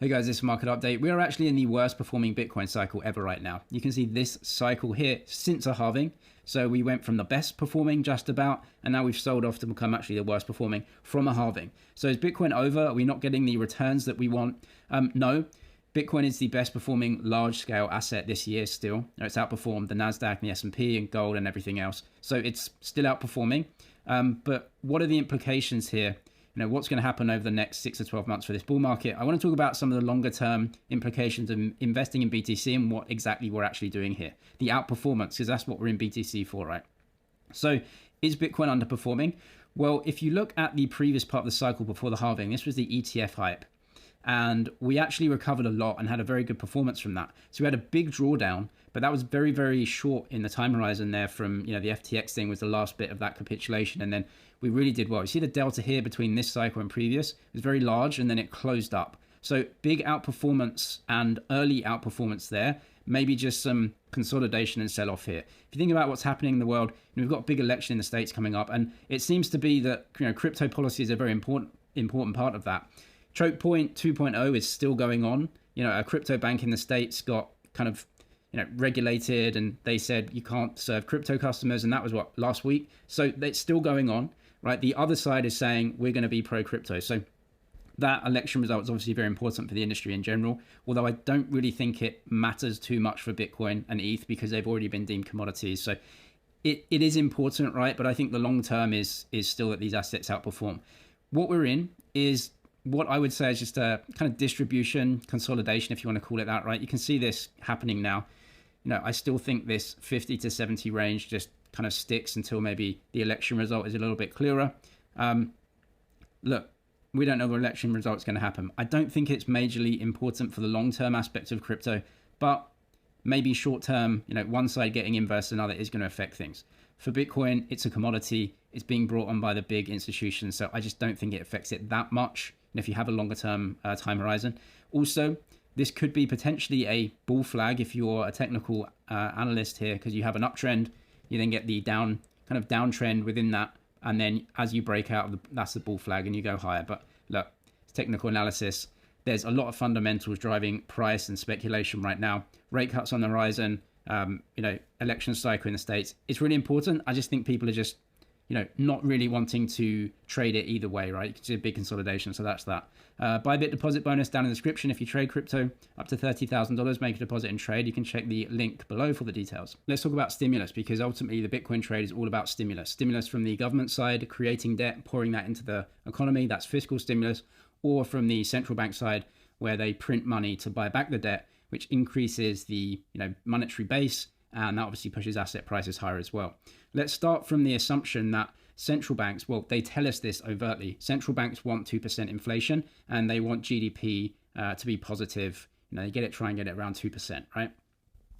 Hey guys, this is Market Update. We are actually in the worst performing Bitcoin cycle ever right now. You can see this cycle here since a halving. So we went from the best performing just about, and now we've sold off to become actually the worst performing from a halving. So is Bitcoin over? Are we not getting the returns that we want? No. Bitcoin is the best performing large scale asset this year still. It's outperformed the NASDAQ and the S&P and gold and everything else. So it's still outperforming. But what are the implications here? What's going to happen over the next 6 to 12 months for this bull market? I want to talk about some of the longer term implications of investing in BTC and what exactly we're actually doing here. The outperformance, because that's what we're in BTC for, right? So is Bitcoin underperforming? Well, if you look at the previous part of the cycle before the halving, this was the ETF hype. And we actually recovered a lot and had a very good performance from that. So we had a big drawdown, but that was very, very short in the time horizon there from, the FTX thing was the last bit of that capitulation. And then we really did well. You see the delta here between this cycle and previous? It was very large and then it closed up. So big outperformance and early outperformance there. Maybe just some consolidation and sell off here. If you think about what's happening in the world, we've got a big election in the States coming up. And it seems to be that, crypto policy is a very important part of that. Choke point 2.0 is still going on. A crypto bank in the States got kind of, regulated, and they said you can't serve crypto customers. And that was last week. So it's still going on, right? The other side is saying we're going to be pro crypto. So that election result is obviously very important for the industry in general, although I don't really think it matters too much for Bitcoin and ETH because they've already been deemed commodities. So it is important, right? But I think the long term is still that these assets outperform. What we're in is what I would say is just a kind of distribution consolidation, if you want to call it that, right? You can see this happening now. I still think this 50 to 70 range just kind of sticks until maybe the election result is a little bit clearer. Look, we don't know the election result is going to happen. I don't think it's majorly important for the long-term aspects of crypto, but maybe short-term, one side getting in versus another is going to affect things. For Bitcoin, it's a commodity. It's being brought on by the big institutions, so I just don't think it affects it that much if you have a longer-term time horizon. Also, this could be potentially a bull flag if you're a technical analyst here, because you have an uptrend, you then get the downtrend within that, and then as you break out, that's the bull flag and you go higher. But look, it's technical analysis. There's a lot of fundamentals driving price and speculation right now. Rate cuts on the horizon, election cycle in the States. It's really important. I just think people are just not really wanting to trade it either way, right? You can see a big consolidation, so that's that. Bybit deposit bonus down in the description. If you trade crypto up to $30,000, make a deposit and trade. You can check the link below for the details. Let's talk about stimulus, because ultimately the Bitcoin trade is all about stimulus. Stimulus from the government side, creating debt, pouring that into the economy. That's fiscal stimulus. Or from the central bank side, where they print money to buy back the debt, which increases the monetary base, and that obviously pushes asset prices higher as well. Let's start from the assumption that central banks, well, they tell us this overtly. Central banks want 2% inflation and they want GDP to be positive. They try and get it around 2%, right?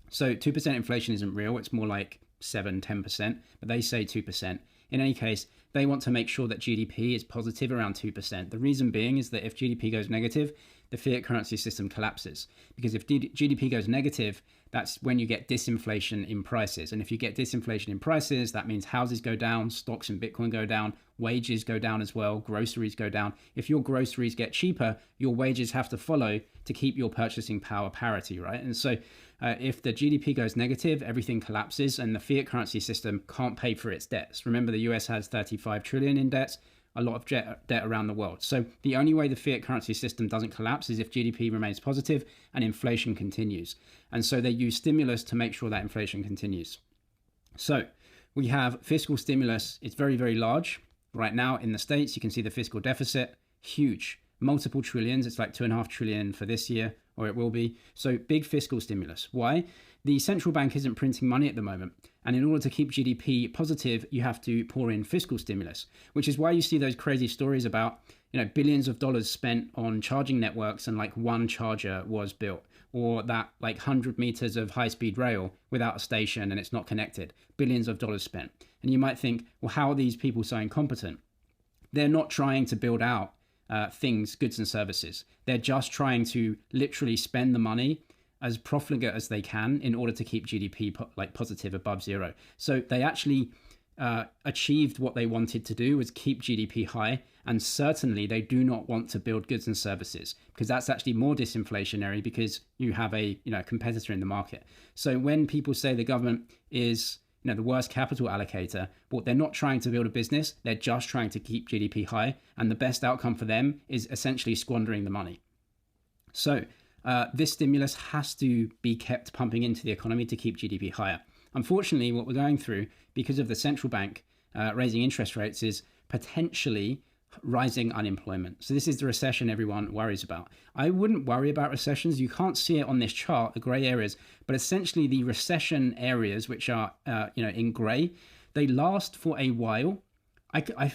So 2% inflation isn't real. It's more like 7-10%, but they say 2%. In any case, they want to make sure that GDP is positive around 2%. The reason being is that if GDP goes negative, the fiat currency system collapses. Because if GDP goes negative, that's when you get disinflation in prices. And if you get disinflation in prices, that means houses go down, stocks in Bitcoin go down, wages go down as well, groceries go down. If your groceries get cheaper, your wages have to follow to keep your purchasing power parity, right? And so if the GDP goes negative, everything collapses and the fiat currency system can't pay for its debts. Remember, the US has 35 trillion in debts, a lot of debt around the world. So the only way the fiat currency system doesn't collapse is if GDP remains positive and inflation continues. And so they use stimulus to make sure that inflation continues. So we have fiscal stimulus. It's very, very large. Right now in the States, you can see the fiscal deficit, huge, multiple trillions. It's like 2.5 trillion for this year, or it will be. So big fiscal stimulus. Why? The central bank isn't printing money at the moment. And in order to keep GDP positive, you have to pour in fiscal stimulus, which is why you see those crazy stories about, billions of dollars spent on charging networks and like one charger was built, or that like 100 meters of high-speed rail without a station and it's not connected, billions of dollars spent. And you might think, well, how are these people so incompetent? They're not trying to build out things, goods and services. They're just trying to literally spend the money as profligate as they can in order to keep GDP positive above zero. So they actually achieved what they wanted to do, was keep GDP high. And certainly they do not want to build goods and services, because that's actually more disinflationary, because you have a competitor in the market. So when people say the government is the worst capital allocator, well, they're not trying to build a business. They're just trying to keep GDP high. And the best outcome for them is essentially squandering the money. So this stimulus has to be kept pumping into the economy to keep GDP higher. Unfortunately, what we're going through because of the central bank raising interest rates is potentially rising unemployment. So this is the recession everyone worries about. I wouldn't worry about recessions. You can't see it on this chart, the gray areas, but essentially the recession areas, which are in gray, they last for a while.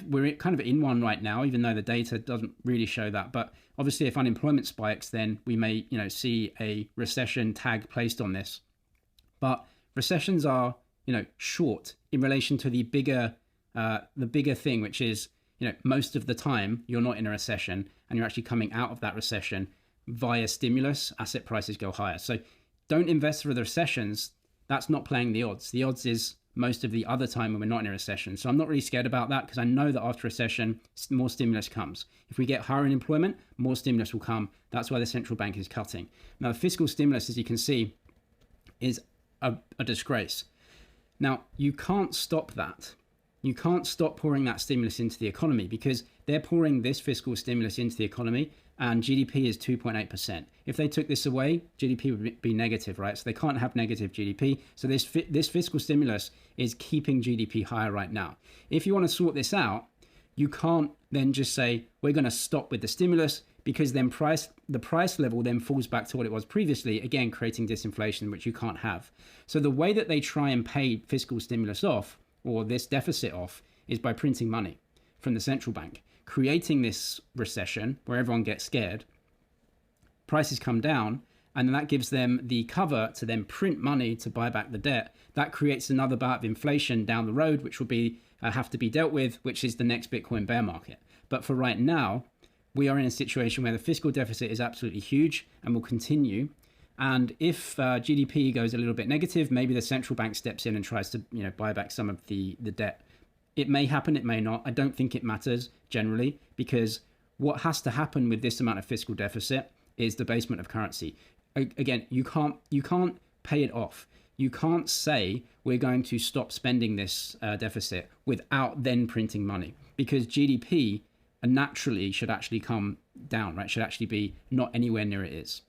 We're kind of in one right now, even though the data doesn't really show that. But obviously, if unemployment spikes, then we may see a recession tag placed on this. But recessions are short in relation to the bigger thing, which is most of the time you're not in a recession and you're actually coming out of that recession via stimulus. Asset prices go higher. So don't invest for the recessions. That's not playing the odds. The odds is most of the other time when we're not in a recession. So I'm not really scared about that, because I know that after recession, more stimulus comes. If we get higher unemployment, more stimulus will come. That's why the central bank is cutting. Now, the fiscal stimulus, as you can see, is a disgrace. Now, you can't stop that. You can't stop pouring that stimulus into the economy, because they're pouring this fiscal stimulus into the economy and GDP is 2.8%. If they took this away, GDP would be negative, right? So they can't have negative GDP. So this fiscal stimulus is keeping GDP higher right now. If you want to sort this out, you can't then just say, we're going to stop with the stimulus, because then the price level then falls back to what it was previously, again, creating disinflation, which you can't have. So the way that they try and pay fiscal stimulus off, or this deficit off, is by printing money from the central bank, creating this recession where everyone gets scared, prices come down, and then that gives them the cover to then print money to buy back the debt. That creates another bout of inflation down the road, which will be have to be dealt with, which is the next Bitcoin bear market. But for right now, we are in a situation where the fiscal deficit is absolutely huge and will continue. And if GDP goes a little bit negative, maybe the central bank steps in and tries to buy back some of the debt. It may happen, it may not. I don't think it matters generally, because what has to happen with this amount of fiscal deficit is debasement of currency. Again, you can't pay it off. You can't say we're going to stop spending this deficit without then printing money, because GDP naturally should actually come down, right? Should actually be not anywhere near it is.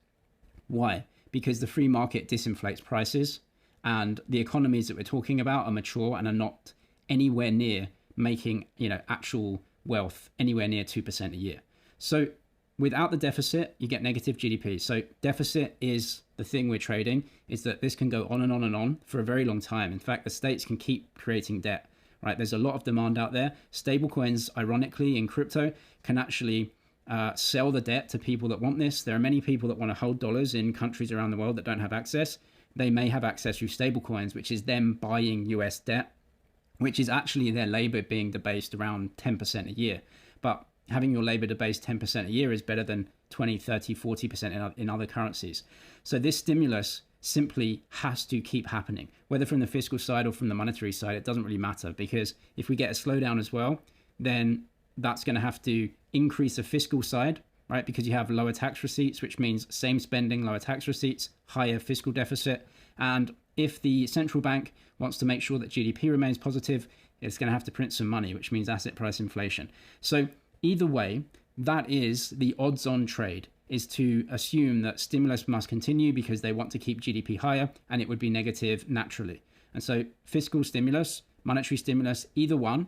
Why? Because the free market disinflates prices, and the economies that we're talking about are mature and are not anywhere near making actual wealth anywhere near 2% a year. So without the deficit, you get negative GDP. So deficit is the thing we're trading, is that this can go on and on and on for a very long time. In fact, the states can keep creating debt, right? There's a lot of demand out there. Stablecoins, ironically, in crypto can actually sell the debt to people that want this. There are many people that want to hold dollars in countries around the world that don't have access. They may have access through stablecoins, which is them buying US debt, which is actually their labor being debased around 10% a year. But having your labor debased 10% a year is better than 20, 30, 40% in other currencies. So this stimulus simply has to keep happening, whether from the fiscal side or from the monetary side. It doesn't really matter, because if we get a slowdown as well, then that's going to have to increase the fiscal side, right? Because you have lower tax receipts, which means same spending, lower tax receipts, higher fiscal deficit. And if the central bank wants to make sure that GDP remains positive, it's going to have to print some money, which means asset price inflation. So either way, that is the odds-on trade, is to assume that stimulus must continue because they want to keep GDP higher, and it would be negative naturally. And so fiscal stimulus, monetary stimulus, either one,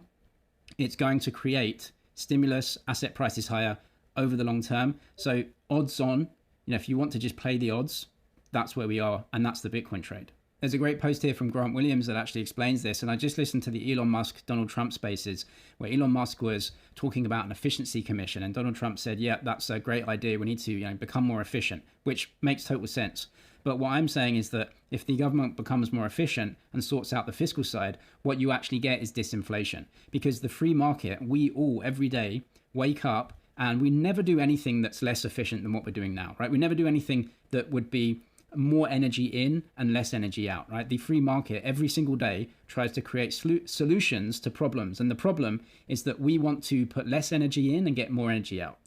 it's going to create stimulus, asset prices higher over the long term. So odds on, if you want to just play the odds, that's where we are, and that's the Bitcoin trade. There's a great post here from Grant Williams that actually explains this, and I just listened to the Elon Musk, Donald Trump spaces, where Elon Musk was talking about an efficiency commission, and Donald Trump said, yeah, that's a great idea, we need to become more efficient, which makes total sense. But what I'm saying is that if the government becomes more efficient and sorts out the fiscal side, what you actually get is disinflation, because the free market, we all every day wake up and we never do anything that's less efficient than what we're doing now, right? We never do anything that would be more energy in and less energy out, right? The free market every single day tries to create solutions to problems. And the problem is that we want to put less energy in and get more energy out,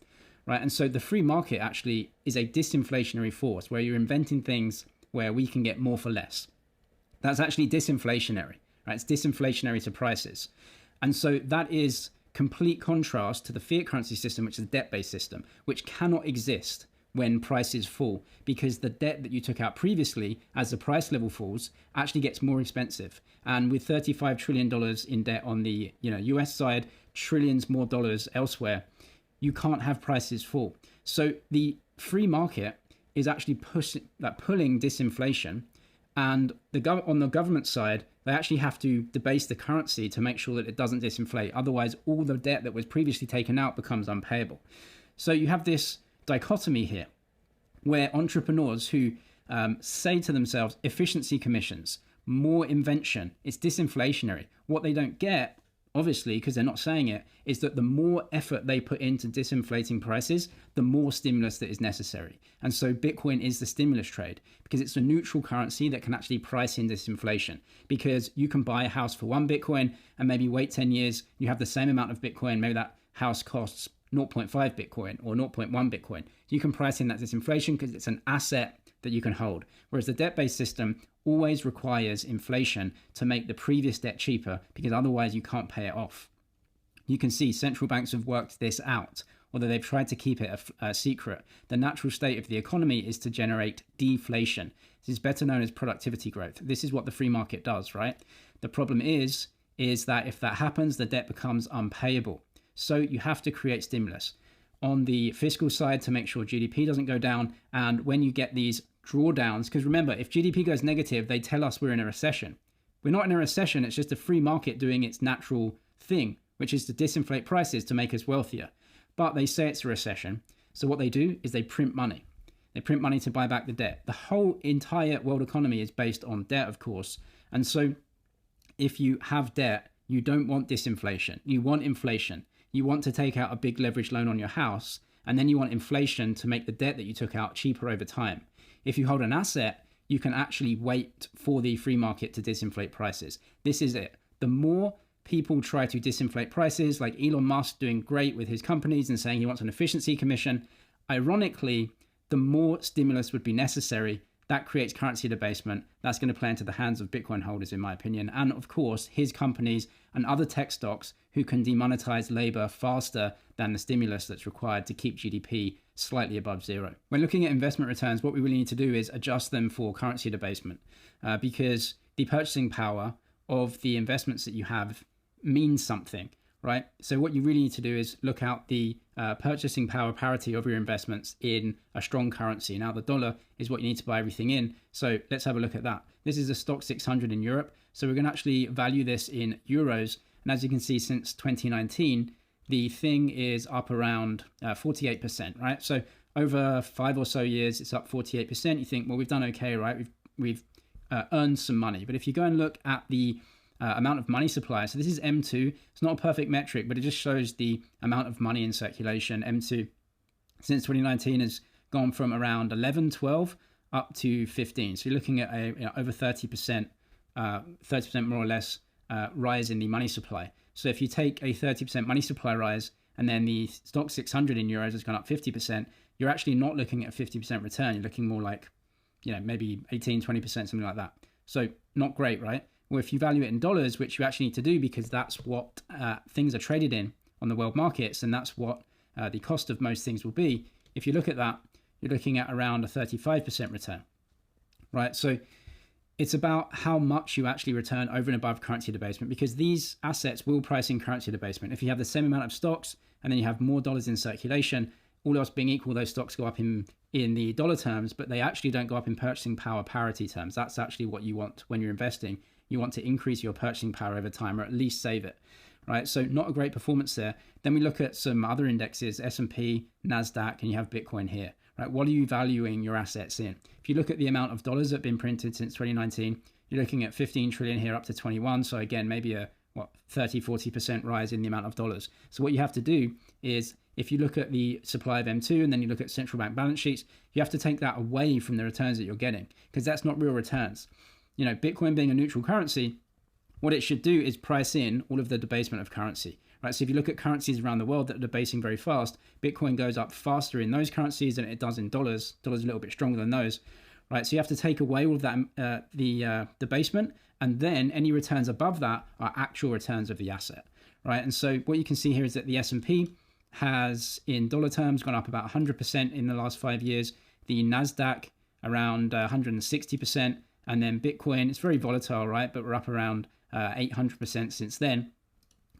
right? And so the free market actually is a disinflationary force where you're inventing things where we can get more for less. That's actually disinflationary, right? It's disinflationary to prices. And so that is complete contrast to the fiat currency system, which is a debt-based system, which cannot exist when prices fall, because the debt that you took out previously, as the price level falls, actually gets more expensive. And with $35 trillion in debt on the US side, trillions more dollars elsewhere, you can't have prices fall. So the free market is actually pulling disinflation. And on the government side, they actually have to debase the currency to make sure that it doesn't disinflate. Otherwise, all the debt that was previously taken out becomes unpayable. So you have this dichotomy here where entrepreneurs who say to themselves, efficiency commissions, more invention, it's disinflationary. What they don't get, obviously, because they're not saying it, is that the more effort they put into disinflating prices, the more stimulus that is necessary. And so Bitcoin is the stimulus trade because it's a neutral currency that can actually price in disinflation, because you can buy a house for 1 Bitcoin and maybe wait 10 years, you have the same amount of Bitcoin, maybe that house costs 0.5 Bitcoin or 0.1 Bitcoin. You can price in that disinflation because it's an asset that you can hold. Whereas the debt-based system always requires inflation to make the previous debt cheaper, because otherwise you can't pay it off. You can see central banks have worked this out, although they've tried to keep it a secret. The natural state of the economy is to generate deflation. This is better known as productivity growth. This is what the free market does, right? The problem is that if that happens, the debt becomes unpayable. So you have to create stimulus on the fiscal side to make sure GDP doesn't go down. And when you get these drawdowns, because remember, if GDP goes negative, they tell us we're in a recession. We're not in a recession. It's just a free market doing its natural thing, which is to disinflate prices to make us wealthier. But they say it's a recession. So what they do is they print money. They print money to buy back the debt. The whole entire world economy is based on debt, of course. And so if you have debt, you don't want disinflation. You want inflation. You want to take out a big leverage loan on your house, and then you want inflation to make the debt that you took out cheaper over time. If you hold an asset, you can actually wait for the free market to disinflate prices. This is it. The more people try to disinflate prices, like Elon Musk doing great with his companies and saying he wants an efficiency commission, ironically, the more stimulus would be necessary. That creates currency debasement. That's going to play into the hands of Bitcoin holders, in my opinion. And of course, his companies and other tech stocks who can demonetize labor faster than the stimulus that's required to keep GDP slightly above zero. When looking at investment returns, what we really need to do is adjust them for currency debasement, because the purchasing power of the investments that you have means something, right? So what you really need to do is look out the purchasing power parity of your investments in a strong currency. Now, the dollar is what you need to buy everything in. So let's have a look at that. This is a stock 600 in Europe. So we're going to actually value this in euros. And as you can see, since 2019, the thing is up around 48%, right? So over 5 or so years, it's up 48%. You think, well, we've done okay, right? We've earned some money. But if you go and look at the amount of money supply. So this is M2. It's not a perfect metric, but it just shows the amount of money in circulation. M2 since 2019 has gone from around 11, 12 up to 15. So you're looking at a over 30%, 30% more or less rise in the money supply. So if you take a 30% money supply rise and then the stock 600 in euros has gone up 50%, you're actually not looking at a 50% return. You're looking more like, maybe 18, 20%, something like that. So not great, right? Well, if you value it in dollars, which you actually need to do because that's what things are traded in on the world markets, and that's what the cost of most things will be. If you look at that, you're looking at around a 35% return, right? So it's about how much you actually return over and above currency debasement, because these assets will price in currency debasement. If you have the same amount of stocks and then you have more dollars in circulation, all else being equal, those stocks go up in the dollar terms, but they actually don't go up in purchasing power parity terms. That's actually what you want when you're investing. You want to increase your purchasing power over time, or at least save it, right? So not a great performance there. Then we look at some other indexes, S&P, NASDAQ, and you have Bitcoin here, right? What are you valuing your assets in? If you look at the amount of dollars that have been printed since 2019, you're looking at 15 trillion here up to 21. So again, maybe a 30, 40% rise in the amount of dollars. So what you have to do is, if you look at the supply of M2 and then you look at central bank balance sheets, you have to take that away from the returns that you're getting, because that's not real returns. You know, Bitcoin being a neutral currency, what it should do is price in all of the debasement of currency, right? So if you look at currencies around the world that are debasing very fast, Bitcoin goes up faster in those currencies than it does in dollars. Dollars a little bit stronger than those, right? So you have to take away all of that, the debasement, and then any returns above that are actual returns of the asset, right? And so what you can see here is that the S&P has, in dollar terms, gone up about 100% in the last 5 years. The NASDAQ around 160%, and then Bitcoin, it's very volatile, right? But we're up around 800% since then,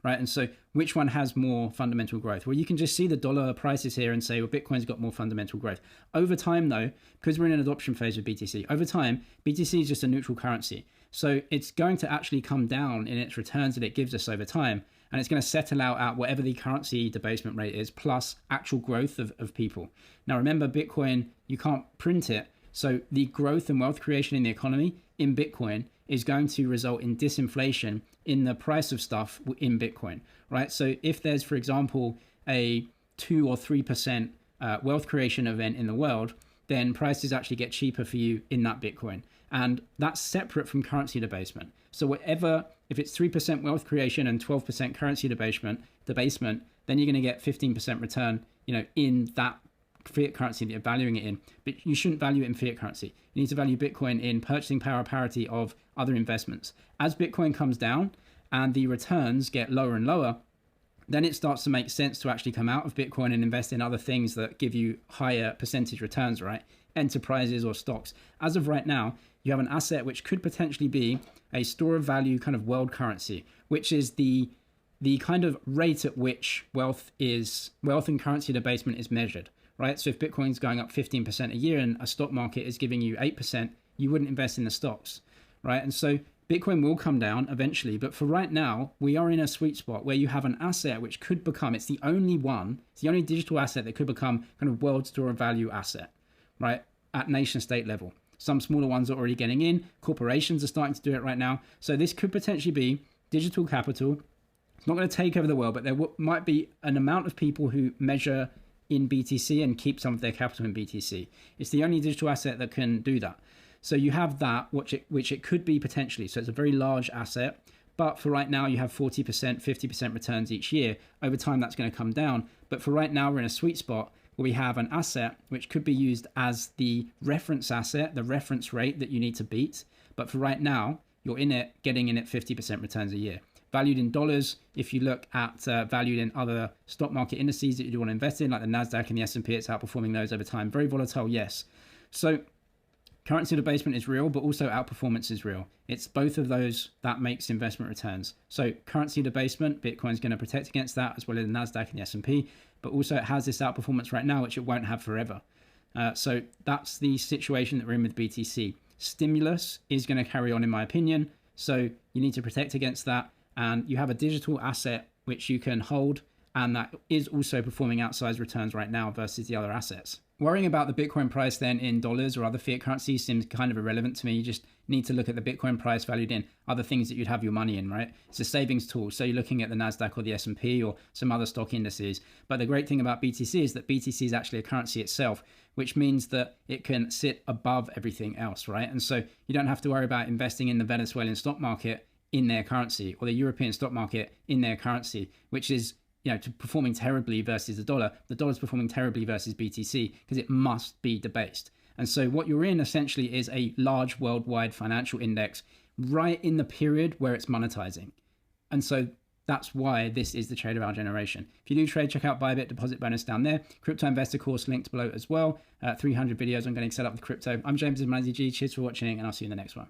right? And so which one has more fundamental growth? Well, you can just see the dollar prices here and say, well, Bitcoin's got more fundamental growth. Over time, though, because we're in an adoption phase with BTC, over time, BTC is just a neutral currency. So it's going to actually come down in its returns that it gives us over time. And it's going to settle out at whatever the currency debasement rate is, plus actual growth of people. Now, remember, Bitcoin, you can't print it. So the growth and wealth creation in the economy in Bitcoin is going to result in disinflation in the price of stuff in Bitcoin, right? So if there's, for example, a 2 or 3% wealth creation event in the world, then prices actually get cheaper for you in that Bitcoin. And that's separate from currency debasement. So whatever, if it's 3% wealth creation and 12% currency debasement, then you're going to get 15% return, you know, in that fiat currency that you're valuing it in. But you shouldn't value it in fiat currency. You need to value Bitcoin in purchasing power parity of other investments. As Bitcoin comes down and the returns get lower and lower, then it starts to make sense to actually come out of Bitcoin and invest in other things that give you higher percentage returns, right? Enterprises or stocks. As of right now, you have an asset which could potentially be a store of value kind of world currency, which is the kind of rate at which wealth and currency debasement is measured, right? So if Bitcoin's going up 15% a year and a stock market is giving you 8%, you wouldn't invest in the stocks, right? And so Bitcoin will come down eventually, but for right now, we are in a sweet spot where you have an asset which could become, it's the only digital asset that could become kind of world store of value asset, right? At nation state level. Some smaller ones are already getting in. Corporations are starting to do it right now. So this could potentially be digital capital. It's not going to take over the world, but there might be an amount of people who measure in BTC and keep some of their capital in BTC. It's the only digital asset that can do that. So you have that, which it could be potentially. So it's a very large asset. But for right now, you have 40%, 50% returns each year. Over time, that's going to come down. But for right now, we're in a sweet spot where we have an asset which could be used as the reference asset, the reference rate that you need to beat. But for right now, you're in it, getting in at 50% returns a year. Valued in dollars, if you look at valued in other stock market indices that you do want to invest in, like the NASDAQ and the S&P, it's outperforming those over time. Very volatile, yes. So currency debasement is real, but also outperformance is real. It's both of those that makes investment returns. So currency debasement, Bitcoin's going to protect against that, as well as the NASDAQ and the S&P. But also it has this outperformance right now, which it won't have forever. So that's the situation that we're in with BTC. Stimulus is going to carry on, in my opinion. So you need to protect against that. And you have a digital asset which you can hold, and that is also performing outsized returns right now versus the other assets. Worrying about the Bitcoin price then in dollars or other fiat currencies seems kind of irrelevant to me. You just need to look at the Bitcoin price valued in other things that you'd have your money in, right? It's a savings tool. So you're looking at the NASDAQ or the S&P or some other stock indices. But the great thing about BTC is that BTC is actually a currency itself, which means that it can sit above everything else, right? And so you don't have to worry about investing in the Venezuelan stock market in their currency or the European stock market in their currency, which is, you know, performing terribly versus the dollar. The dollar's performing terribly versus BTC because it must be debased. And so what you're in essentially is a large worldwide financial index right in the period where it's monetizing. And so that's why this is the trade of our generation. If you do trade, check out Bybit, deposit bonus down there. Crypto investor course linked below as well. 300 videos on getting set up with crypto. I'm James, Manzi G. Cheers for watching, and I'll see you in the next one.